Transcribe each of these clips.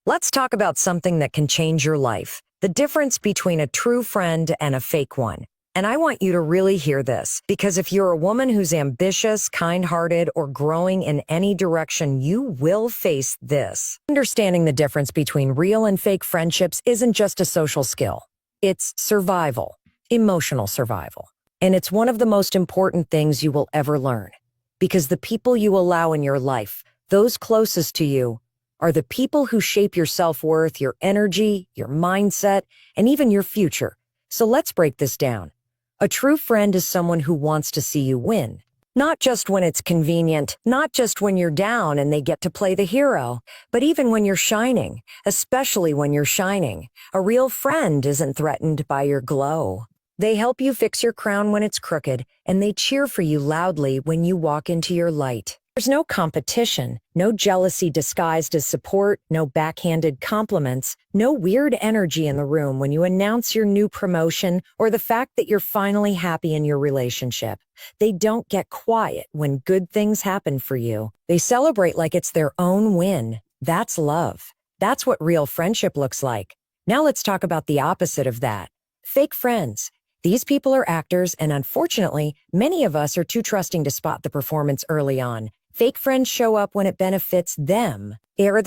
Let's talk about something that can change your life. The difference between a true friend and a fake one. And I want you to really hear this, because if you're a woman who's ambitious, kind-hearted, or growing in any direction, you will face this. Understanding the difference between real and fake friendships isn't just a social skill. It's survival, emotional survival. And it's one of the most important things you will ever learn. Because the people you allow in your life, those closest to you, are the people who shape your self-worth, your energy, your mindset, and even your future. So let's break this down. A true friend is someone who wants to see you win. Not just when it's convenient, not just when you're down and they get to play the hero, but even when you're shining, especially when you're shining. A real friend isn't threatened by your glow. They help you fix your crown when it's crooked, and they cheer for you loudly when you walk into your light. There's no competition, no jealousy disguised as support, no backhanded compliments, no weird energy in the room when you announce your new promotion or the fact that you're finally happy in your relationship. They don't get quiet when good things happen for you. They celebrate like it's their own win. That's love. That's what real friendship looks like. Now let's talk about the opposite of that. Fake friends. These people are actors, and unfortunately, many of us are too trusting to spot the performance early on. Fake friends show up when it benefits them. When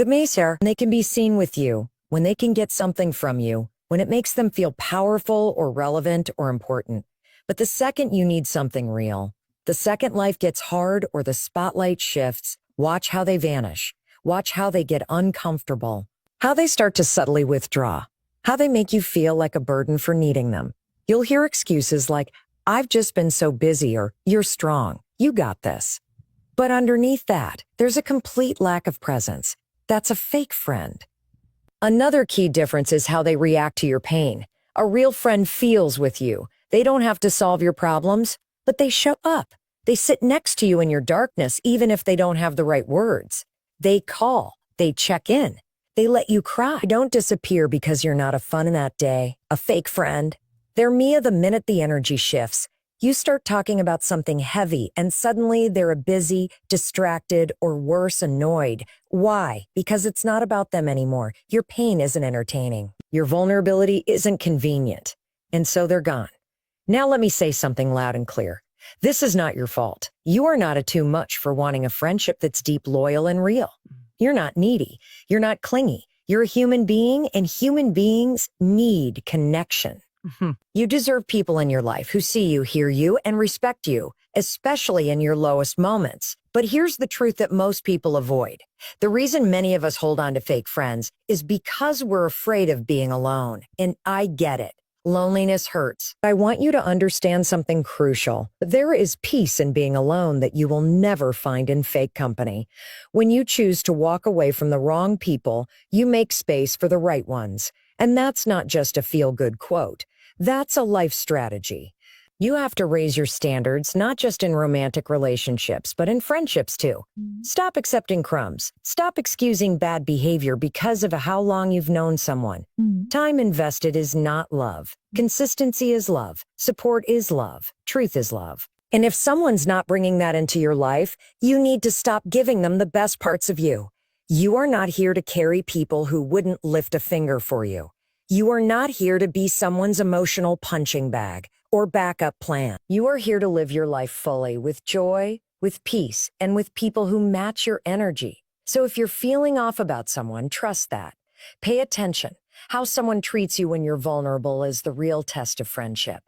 they can be seen with you, when they can get something from you, when it makes them feel powerful or relevant or important. But the second you need something real, the second life gets hard or the spotlight shifts, watch how they vanish. Watch how they get uncomfortable. How they start to subtly withdraw. How they make you feel like a burden for needing them. You'll hear excuses like, "I've just been so busy," or "You're strong. You got this." But underneath that, there's a complete lack of presence. That's a fake friend. Another key difference is how they react to your pain. A real friend feels with you. They don't have to solve your problems, but they show up. They sit next to you in your darkness, even if they don't have the right words. They call. They check in. They let you cry. They don't disappear because you're not a fun that day. A fake friend. They're Mia the minute the energy shifts. You start talking about something heavy, and suddenly they're busy, distracted, or worse, annoyed. Why? Because it's not about them anymore. Your pain isn't entertaining. Your vulnerability isn't convenient. And so they're gone. Now let me say something loud and clear. This is not your fault. You are not a too much for wanting a friendship that's deep, loyal, and real. You're not needy. You're not clingy. You're a human being, and human beings need connection. You deserve people in your life who see you, hear you, and respect you, especially in your lowest moments. But here's the truth that most people avoid. The reason many of us hold on to fake friends is because we're afraid of being alone. And I get it. Loneliness hurts. I want you to understand something crucial. There is peace in being alone that you will never find in fake company. When you choose to walk away from the wrong people, you make space for the right ones. And that's not just a feel-good quote. That's a life strategy. You have to raise your standards, not just in romantic relationships, but in friendships too. Stop accepting crumbs. Stop excusing bad behavior because of how long you've known someone. Time invested is not love. Consistency is love. Support is love. Truth is love. And if someone's not bringing that into your life, you need to stop giving them the best parts of you. You are not here to carry people who wouldn't lift a finger for you. You are not here to be someone's emotional punching bag or backup plan. You are here to live your life fully with joy, with peace, and with people who match your energy. So if you're feeling off about someone, trust that. Pay attention. How someone treats you when you're vulnerable is the real test of friendship.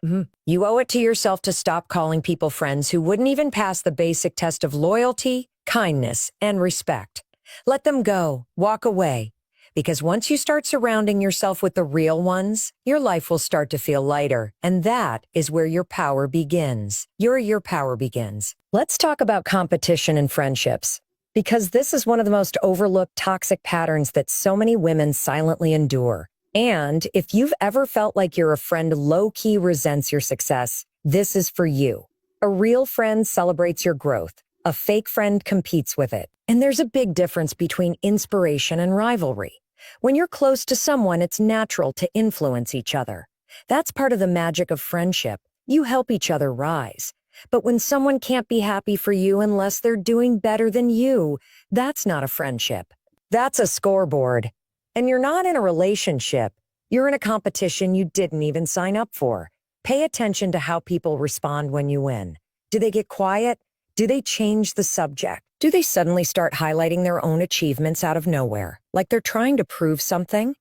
You owe it to yourself to stop calling people friends who wouldn't even pass the basic test of loyalty, kindness, and respect. Let them go. Walk away. Because once you start surrounding yourself with the real ones, your life will start to feel lighter. And that is where your power begins. Your power begins. Let's talk about competition in friendships. Because this is one of the most overlooked toxic patterns that so many women silently endure. And if you've ever felt like your friend low-key resents your success, this is for you. A real friend celebrates your growth. A fake friend competes with it. And there's a big difference between inspiration and rivalry. When you're close to someone, it's natural to influence each other. That's part of the magic of friendship. You help each other rise. But when someone can't be happy for you unless they're doing better than you, that's not a friendship. That's a scoreboard. And you're not in a relationship. You're in a competition you didn't even sign up for. Pay attention to how people respond when you win. Do they get quiet? Do they change the subject? Do they suddenly start highlighting their own achievements out of nowhere, like they're trying to prove something?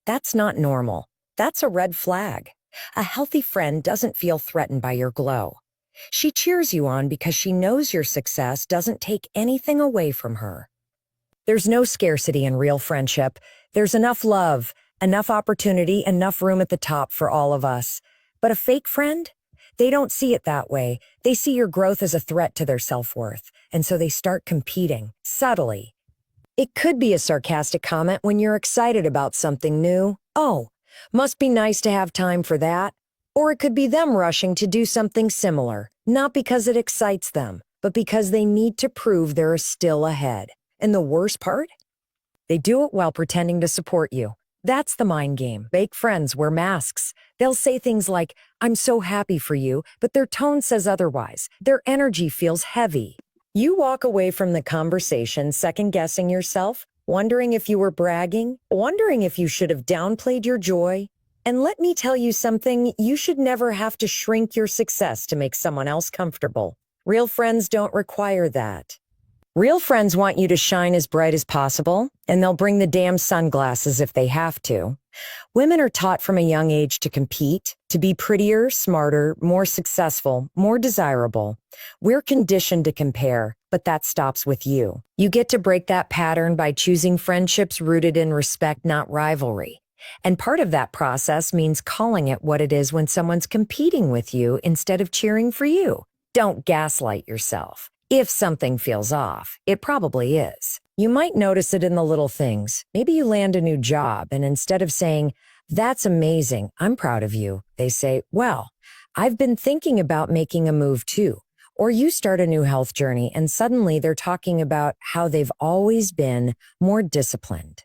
That's not normal. That's a red flag. A healthy friend doesn't feel threatened by your glow. She cheers you on because she knows your success doesn't take anything away from her. There's no scarcity in real friendship. There's enough love, enough opportunity, enough room at the top for all of us. But a fake friend? They don't see it that way. They see your growth as a threat to their self-worth, and so they start competing, subtly. It could be a sarcastic comment when you're excited about something new. Oh, must be nice to have time for that. Or it could be them rushing to do something similar, not because it excites them, but because they need to prove they're still ahead. And the worst part? They do it while pretending to support you. That's the mind game. Fake friends wear masks. They'll say things like, "I'm so happy for you," but their tone says otherwise. Their energy feels heavy. You walk away from the conversation second-guessing yourself, wondering if you were bragging, wondering if you should have downplayed your joy. And let me tell you something, you should never have to shrink your success to make someone else comfortable. Real friends don't require that. Real friends want you to shine as bright as possible, and they'll bring the damn sunglasses if they have to. Women are taught from a young age to compete, to be prettier, smarter, more successful, more desirable. We're conditioned to compare, but that stops with you. You get to break that pattern by choosing friendships rooted in respect, not rivalry. And part of that process means calling it what it is when someone's competing with you instead of cheering for you. Don't gaslight yourself. If something feels off, it probably is. You might notice it in the little things. Maybe you land a new job, and instead of saying, "That's amazing, I'm proud of you," they say, "Well, I've been thinking about making a move too." Or you start a new health journey, and suddenly they're talking about how they've always been more disciplined.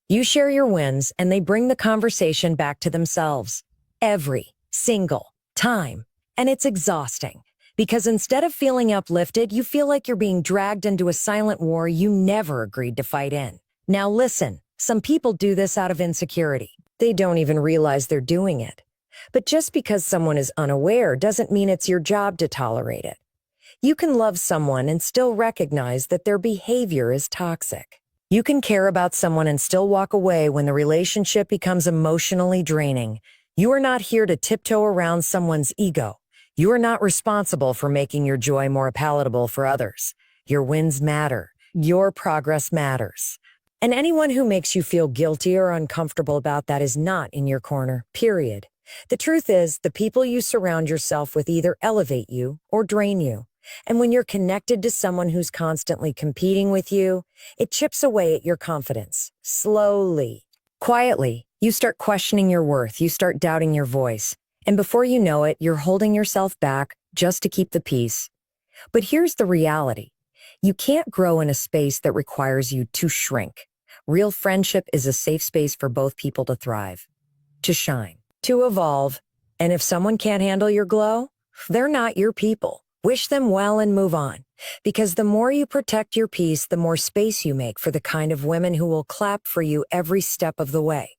You share your wins, and they bring the conversation back to themselves. Every single time. And it's exhausting. Because instead of feeling uplifted, you feel like you're being dragged into a silent war you never agreed to fight in. Now listen, some people do this out of insecurity. They don't even realize they're doing it. But just because someone is unaware doesn't mean it's your job to tolerate it. You can love someone and still recognize that their behavior is toxic. You can care about someone and still walk away when the relationship becomes emotionally draining. You are not here to tiptoe around someone's ego. You are not responsible for making your joy more palatable for others. Your wins matter. Your progress matters. And anyone who makes you feel guilty or uncomfortable about that is not in your corner, period. The truth is, the people you surround yourself with either elevate you or drain you. And when you're connected to someone who's constantly competing with you, it chips away at your confidence. Slowly. Quietly, you start questioning your worth. You start doubting your voice. And before you know it, you're holding yourself back just to keep the peace. But here's the reality. You can't grow in a space that requires you to shrink. Real friendship is a safe space for both people to thrive, to shine, to evolve. And if someone can't handle your glow, they're not your people. Wish them well and move on. Because the more you protect your peace, the more space you make for the kind of women who will clap for you every step of the way.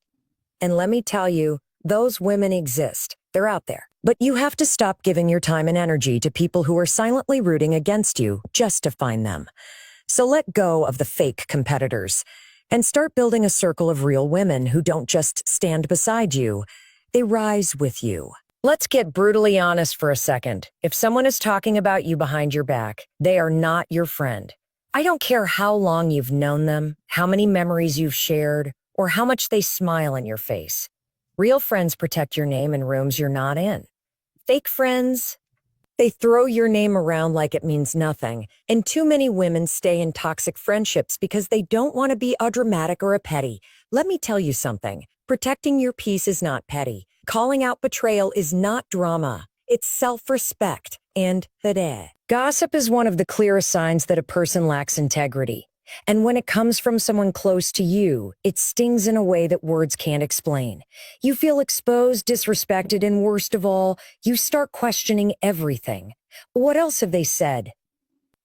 And let me tell you, those women exist. They're out there. But you have to stop giving your time and energy to people who are silently rooting against you just to find them. So let go of the fake competitors and start building a circle of real women who don't just stand beside you. They rise with you. Let's get brutally honest for a second. If someone is talking about you behind your back, they are not your friend. I don't care how long you've known them, how many memories you've shared, or how much they smile in your face. Real friends protect your name in rooms you're not in. Fake friends, they throw your name around like it means nothing. And too many women stay in toxic friendships because they don't want to be a dramatic or a petty. Let me tell you something. Protecting your peace is not petty. Calling out betrayal is not drama. It's self-respect. And today, gossip is one of the clearest signs that a person lacks integrity. And when it comes from someone close to you, it stings in a way that words can't explain. You feel exposed, disrespected, and worst of all, you start questioning everything. What else have they said?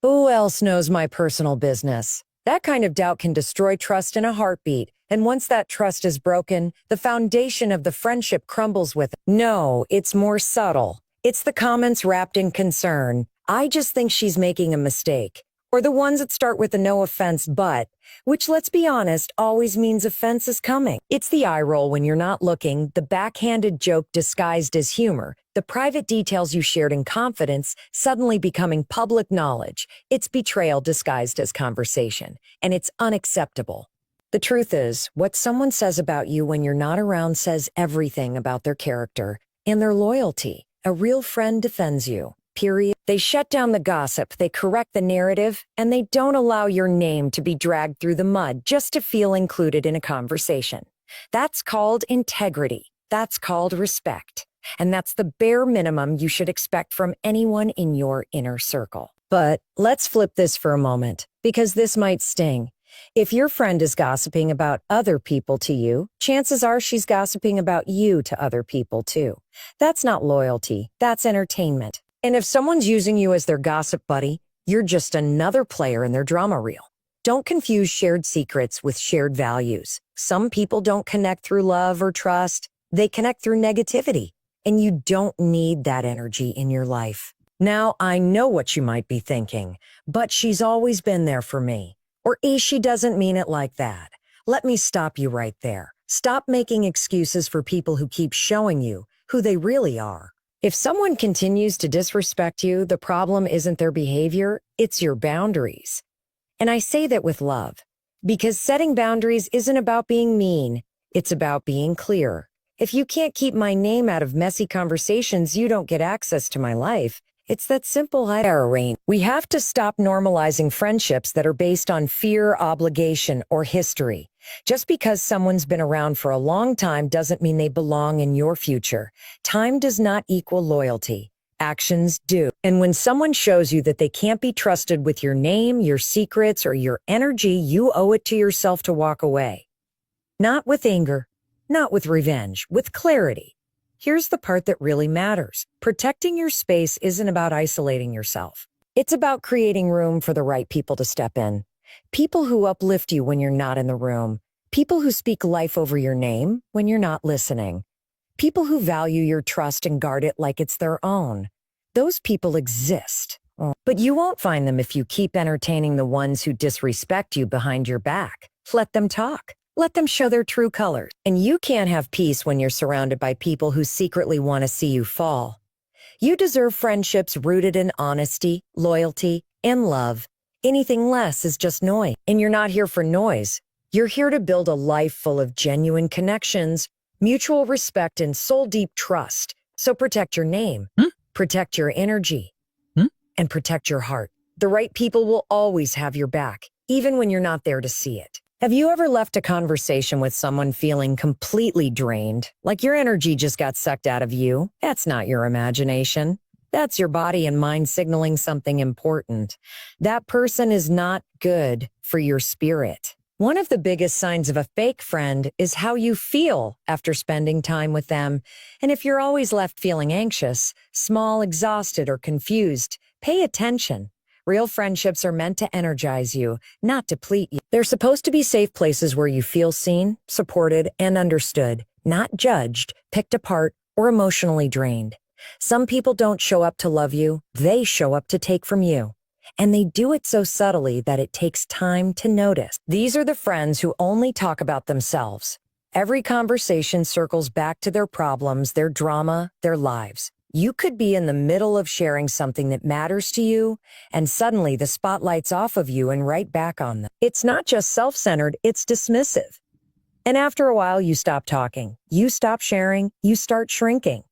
Who else knows my personal business? That kind of doubt can destroy trust in a heartbeat. And once that trust is broken, the foundation of the friendship crumbles with it. No, it's more subtle. It's the comments wrapped in concern. I just think she's making a mistake. Or the ones that start with a no offense but, which, let's be honest, always means offense is coming. It's the eye roll when you're not looking, the backhanded joke disguised as humor, the private details you shared in confidence suddenly becoming public knowledge. It's betrayal disguised as conversation, and it's unacceptable. The truth is, what someone says about you when you're not around says everything about their character and their loyalty. A real friend defends you. Period. They shut down the gossip, they correct the narrative, and they don't allow your name to be dragged through the mud just to feel included in a conversation. That's called integrity. That's called respect. And that's the bare minimum you should expect from anyone in your inner circle. But let's flip this for a moment, because this might sting. If your friend is gossiping about other people to you, chances are she's gossiping about you to other people too. That's not loyalty. That's entertainment. And if someone's using you as their gossip buddy, you're just another player in their drama reel. Don't confuse shared secrets with shared values. Some people don't connect through love or trust. They connect through negativity. And you don't need that energy in your life. Now, I know what you might be thinking, but she's always been there for me. Or she doesn't mean it like that. Let me stop you right there. Stop making excuses for people who keep showing you who they really are. If someone continues to disrespect you, the problem isn't their behavior, it's your boundaries. And I say that with love, because setting boundaries isn't about being mean, it's about being clear. If you can't keep my name out of messy conversations, you don't get access to my life. It's that simple. We have to stop normalizing friendships that are based on fear, obligation, or history. Just because someone's been around for a long time doesn't mean they belong in your future. Time does not equal loyalty. Actions do. And when someone shows you that they can't be trusted with your name, your secrets, or your energy, you owe it to yourself to walk away. Not with anger, not with revenge, with clarity. Here's the part that really matters. Protecting your space isn't about isolating yourself. It's about creating room for the right people to step in. People who uplift you when you're not in the room. People who speak life over your name when you're not listening. People who value your trust and guard it like it's their own. Those people exist. But you won't find them if you keep entertaining the ones who disrespect you behind your back. Let them talk. Let them show their true colors. And you can't have peace when you're surrounded by people who secretly want to see you fall. You deserve friendships rooted in honesty, loyalty, and love. Anything less is just noise. And you're not here for noise. You're here to build a life full of genuine connections, mutual respect, and soul-deep trust. So protect your name, protect your energy, and protect your heart. The right people will always have your back, even when you're not there to see it. Have you ever left a conversation with someone feeling completely drained, like your energy just got sucked out of you? That's not your imagination. That's your body and mind signaling something important. That person is not good for your spirit. One of the biggest signs of a fake friend is how you feel after spending time with them. And if you're always left feeling anxious, small, exhausted, or confused, pay attention. Real friendships are meant to energize you, not deplete you. They're supposed to be safe places where you feel seen, supported, and understood, not judged, picked apart, or emotionally drained. Some people don't show up to love you, they show up to take from you. And they do it so subtly that it takes time to notice. These are the friends who only talk about themselves. Every conversation circles back to their problems, their drama, their lives. You could be in the middle of sharing something that matters to you, and suddenly the spotlight's off of you and right back on them. It's not just self-centered, it's dismissive. And after a while, you stop talking. You stop sharing. You start shrinking.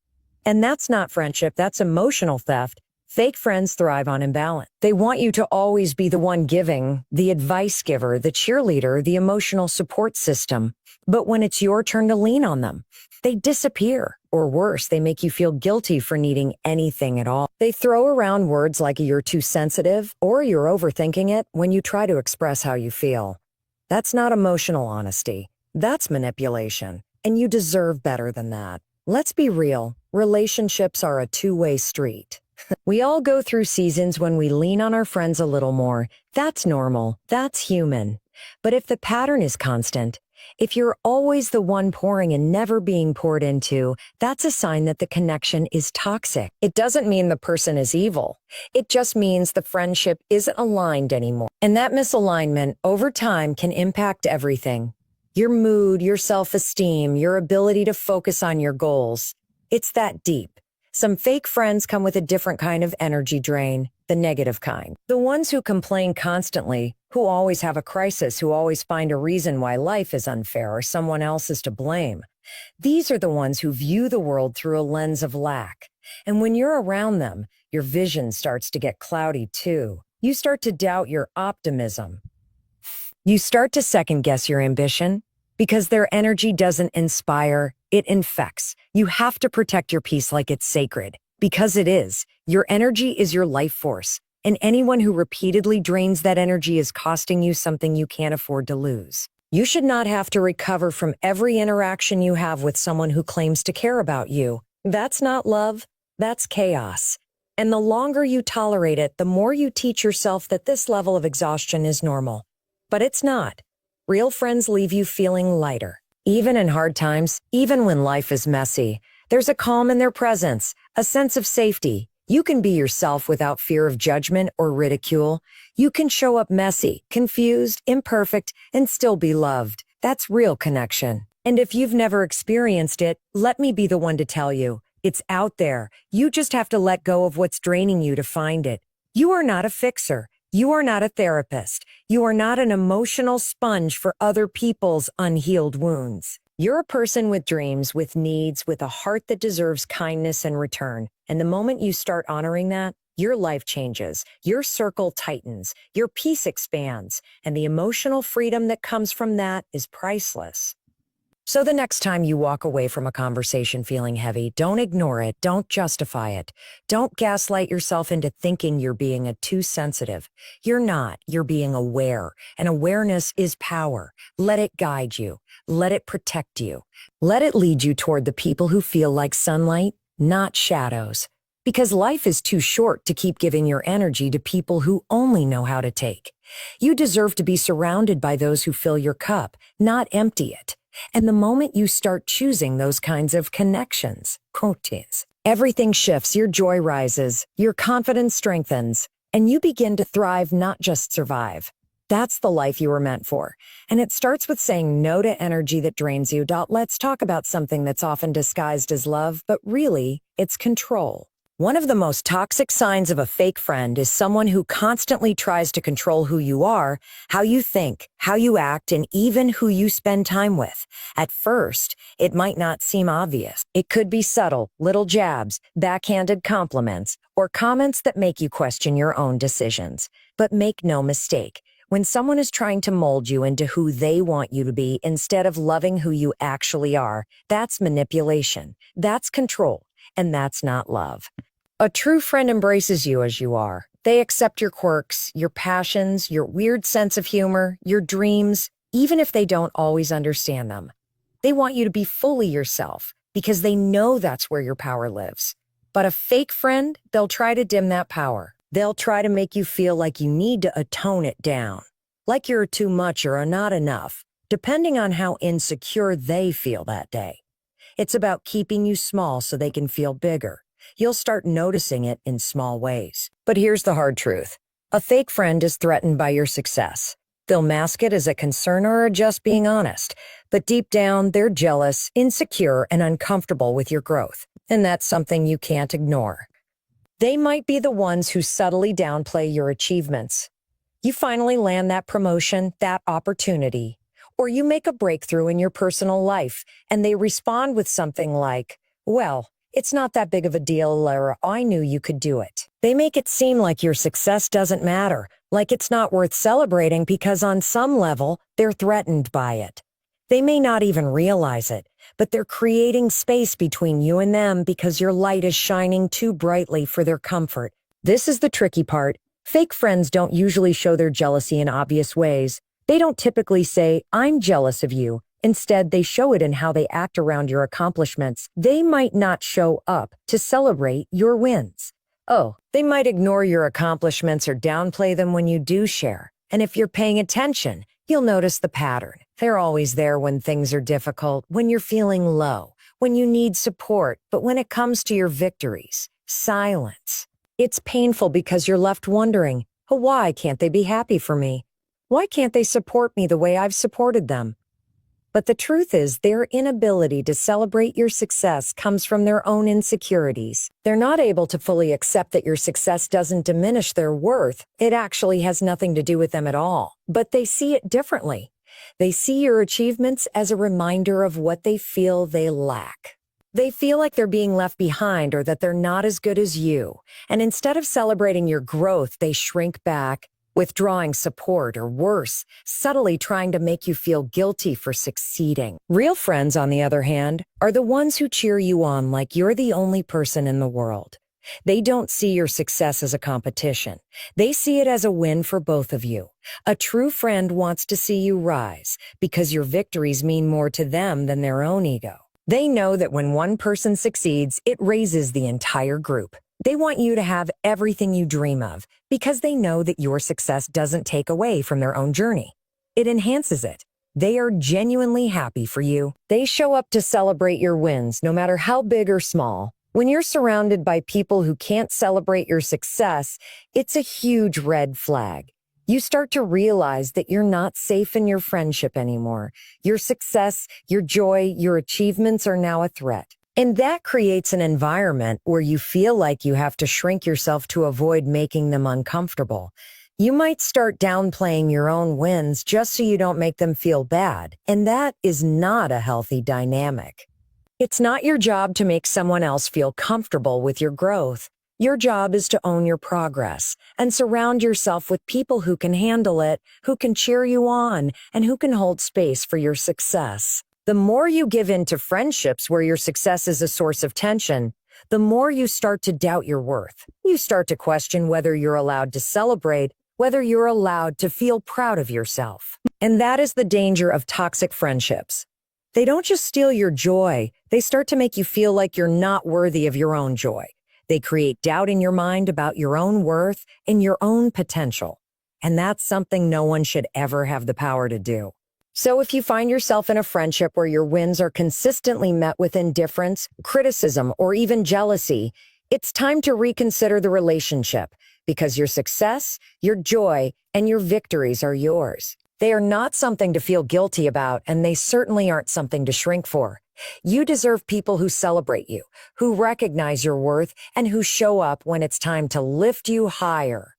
And that's not friendship, that's emotional theft. Fake friends thrive on imbalance. They want you to always be the one giving, the advice giver, the cheerleader, the emotional support system. But when it's your turn to lean on them, they disappear. Or worse, they make you feel guilty for needing anything at all. They throw around words like you're too sensitive or you're overthinking it when you try to express how you feel. That's not emotional honesty. That's manipulation. And you deserve better than that. Let's be real. Relationships are a two-way street. We all go through seasons when we lean on our friends a little more. That's normal. That's human. But if the pattern is constant, if you're always the one pouring and never being poured into, that's a sign that the connection is toxic. It doesn't mean the person is evil. It just means the friendship isn't aligned anymore. And that misalignment over time can impact everything. Your mood, your self-esteem, your ability to focus on your goals. It's that deep. Some fake friends come with a different kind of energy drain, the negative kind. The ones who complain constantly, who always have a crisis, who always find a reason why life is unfair or someone else is to blame. These are the ones who view the world through a lens of lack. And when you're around them, your vision starts to get cloudy too. You start to doubt your optimism. You start to second-guess your ambition because their energy doesn't inspire, it infects. You have to protect your peace like it's sacred, because it is. Your energy is your life force, and anyone who repeatedly drains that energy is costing you something you can't afford to lose. You should not have to recover from every interaction you have with someone who claims to care about you. That's not love, that's chaos. And the longer you tolerate it, the more you teach yourself that this level of exhaustion is normal. But it's not. Real friends leave you feeling lighter. Even in hard times, even when life is messy, there's a calm in their presence, a sense of safety. You can be yourself without fear of judgment or ridicule. You can show up messy, confused, imperfect, and still be loved. That's real connection. And if you've never experienced it, let me be the one to tell you. It's out there. You just have to let go of what's draining you to find it. You are not a fixer. You are not a therapist. You are not an emotional sponge for other people's unhealed wounds. You're a person with dreams, with needs, with a heart that deserves kindness and return. And the moment you start honoring that, your life changes, your circle tightens, your peace expands, and the emotional freedom that comes from that is priceless. So the next time you walk away from a conversation feeling heavy, don't ignore it, don't justify it. Don't gaslight yourself into thinking you're being too sensitive. You're not, you're being aware, and awareness is power. Let it guide you. Let it protect you. Let it lead you toward the people who feel like sunlight, not shadows. Because life is too short to keep giving your energy to people who only know how to take. You deserve to be surrounded by those who fill your cup, not empty it. And the moment you start choosing those kinds of connections, everything shifts, your joy rises, your confidence strengthens, and you begin to thrive, not just survive. That's the life you were meant for. And it starts with saying no to energy that drains you. Let's talk about something that's often disguised as love, but really, it's control. One of the most toxic signs of a fake friend is someone who constantly tries to control who you are, how you think, how you act, and even who you spend time with. At first, it might not seem obvious. It could be subtle, little jabs, backhanded compliments, or comments that make you question your own decisions. But make no mistake, when someone is trying to mold you into who they want you to be instead of loving who you actually are, that's manipulation, that's control, and that's not love. A true friend embraces you as you are. They accept your quirks, your passions, your weird sense of humor, your dreams, even if they don't always understand them. They want you to be fully yourself because they know that's where your power lives. But a fake friend, they'll try to dim that power. They'll try to make you feel like you need to tone it down, like you're too much or not enough, depending on how insecure they feel that day. It's about keeping you small so they can feel bigger. You'll start noticing it in small ways. But here's the hard truth. A fake friend is threatened by your success. They'll mask it as a concern or just being honest. But deep down, they're jealous, insecure, and uncomfortable with your growth. And that's something you can't ignore. They might be the ones who subtly downplay your achievements. You finally land that promotion, that opportunity, or you make a breakthrough in your personal life, and they respond with something like, well, it's not that big of a deal, or I knew you could do it. They make it seem like your success doesn't matter, like it's not worth celebrating because on some level, they're threatened by it. They may not even realize it, but they're creating space between you and them because your light is shining too brightly for their comfort. This is the tricky part. Fake friends don't usually show their jealousy in obvious ways. They don't typically say, I'm jealous of you. Instead, they show it in how they act around your accomplishments. They might not show up to celebrate your wins. Oh, they might ignore your accomplishments or downplay them when you do share. And if you're paying attention, you'll notice the pattern. They're always there when things are difficult, when you're feeling low, when you need support, but when it comes to your victories, silence. It's painful because you're left wondering, oh, why can't they be happy for me? Why can't they support me the way I've supported them? But the truth is, their inability to celebrate your success comes from their own insecurities. They're not able to fully accept that your success doesn't diminish their worth. It actually has nothing to do with them at all. But they see it differently. They see your achievements as a reminder of what they feel they lack. They feel like they're being left behind or that they're not as good as you. And instead of celebrating your growth, they shrink back, withdrawing support, or worse, subtly trying to make you feel guilty for succeeding. Real friends, on the other hand, are the ones who cheer you on like you're the only person in the world. They don't see your success as a competition. They see it as a win for both of you. A true friend wants to see you rise because your victories mean more to them than their own ego. They know that when one person succeeds, it raises the entire group. They want you to have everything you dream of because they know that your success doesn't take away from their own journey. It enhances it. They are genuinely happy for you. They show up to celebrate your wins, no matter how big or small. When you're surrounded by people who can't celebrate your success, it's a huge red flag. You start to realize that you're not safe in your friendship anymore. Your success, your joy, your achievements are now a threat. And that creates an environment where you feel like you have to shrink yourself to avoid making them uncomfortable. You might start downplaying your own wins just so you don't make them feel bad, and that is not a healthy dynamic. It's not your job to make someone else feel comfortable with your growth. Your job is to own your progress and surround yourself with people who can handle it, who can cheer you on, and who can hold space for your success. The more you give in to friendships where your success is a source of tension, the more you start to doubt your worth. You start to question whether you're allowed to celebrate, whether you're allowed to feel proud of yourself. And that is the danger of toxic friendships. They don't just steal your joy, they start to make you feel like you're not worthy of your own joy. They create doubt in your mind about your own worth and your own potential. And that's something no one should ever have the power to do. So if you find yourself in a friendship where your wins are consistently met with indifference, criticism, or even jealousy, it's time to reconsider the relationship because your success, your joy, and your victories are yours. They are not something to feel guilty about, and they certainly aren't something to shrink for. You deserve people who celebrate you, who recognize your worth, and who show up when it's time to lift you higher.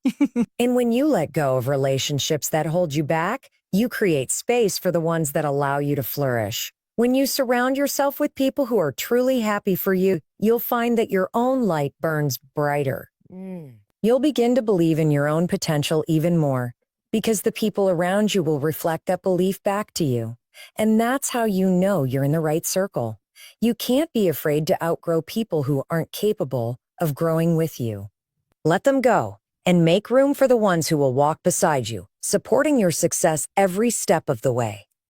And when you let go of relationships that hold you back, you create space for the ones that allow you to flourish. When you surround yourself with people who are truly happy for you, you'll find that your own light burns brighter. You'll begin to believe in your own potential even more, because the people around you will reflect that belief back to you. And that's how you know you're in the right circle. You can't be afraid to outgrow people who aren't capable of growing with you. Let them go and make room for the ones who will walk beside you, supporting your success every step of the way.